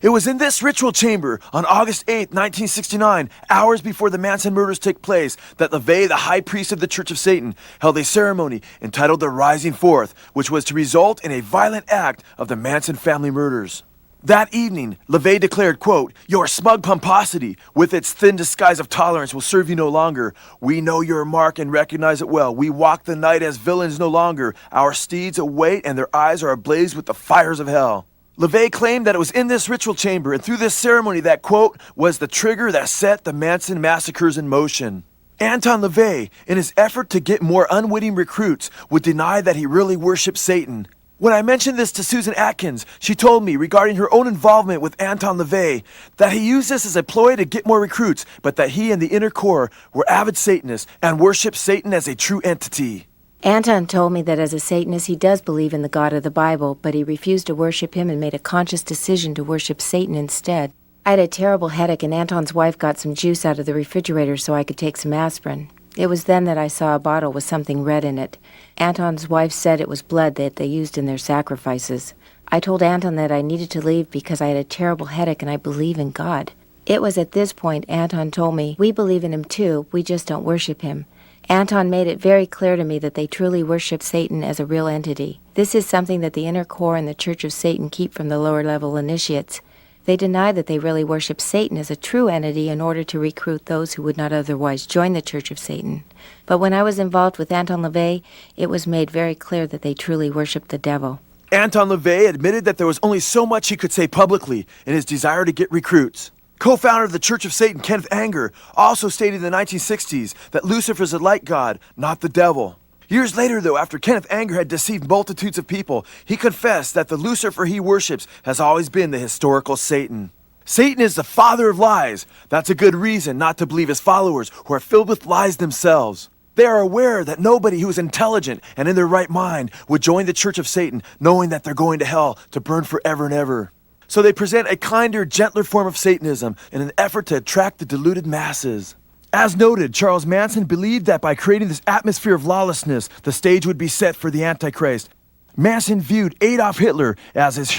It was in this ritual chamber on August 8th, 1969, hours before the Manson murders took place, that LaVey, the high priest of the Church of Satan, held a ceremony entitled the Rising Forth, which was to result in a violent act of the Manson family murders. That evening, LaVey declared, quote, "Your smug pomposity, with its thin disguise of tolerance, will serve you no longer. We know your mark and recognize it well. We walk the night as villains no longer. Our steeds await and their eyes are ablaze with the fires of hell." LaVey claimed that it was in this ritual chamber and through this ceremony that, quote, was the trigger that set the Manson massacres in motion. Anton LaVey, in his effort to get more unwitting recruits, would deny that he really worshipped Satan. When I mentioned this to Susan Atkins, she told me regarding her own involvement with Anton LaVey that he used this as a ploy to get more recruits, but that he and the inner core were avid Satanists and worshiped Satan as a true entity. Anton told me that as a Satanist he does believe in the God of the Bible, but he refused to worship him and made a conscious decision to worship Satan instead. I had a terrible headache and Anton's wife got some juice out of the refrigerator so I could take some aspirin. It was then that I saw a bottle with something red in it. Anton's wife said it was blood that they used in their sacrifices. I told Anton that I needed to leave because I had a terrible headache and I believe in God. It was at this point Anton told me, "We believe in him too, we just don't worship him." Anton made it very clear to me that they truly worship Satan as a real entity. This is something that the inner core and the Church of Satan keep from the lower level initiates. They deny that they really worship Satan as a true entity in order to recruit those who would not otherwise join the Church of Satan. But when I was involved with Anton LaVey, it was made very clear that they truly worship the devil. Anton LaVey admitted that there was only so much he could say publicly in his desire to get recruits. Co-founder of the Church of Satan, Kenneth Anger, also stated in the 1960s that Lucifer is a light god, not the devil. Years later, though, after Kenneth Anger had deceived multitudes of people, he confessed that the Lucifer he worships has always been the historical Satan. Satan is the father of lies. That's a good reason not to believe his followers, who are filled with lies themselves. They are aware that nobody who is intelligent and in their right mind would join the Church of Satan, knowing that they're going to hell to burn forever and ever. So they present a kinder, gentler form of Satanism in an effort to attract the deluded masses. As noted, Charles Manson believed that by creating this atmosphere of lawlessness, the stage would be set for the Antichrist. Manson viewed Adolf Hitler as his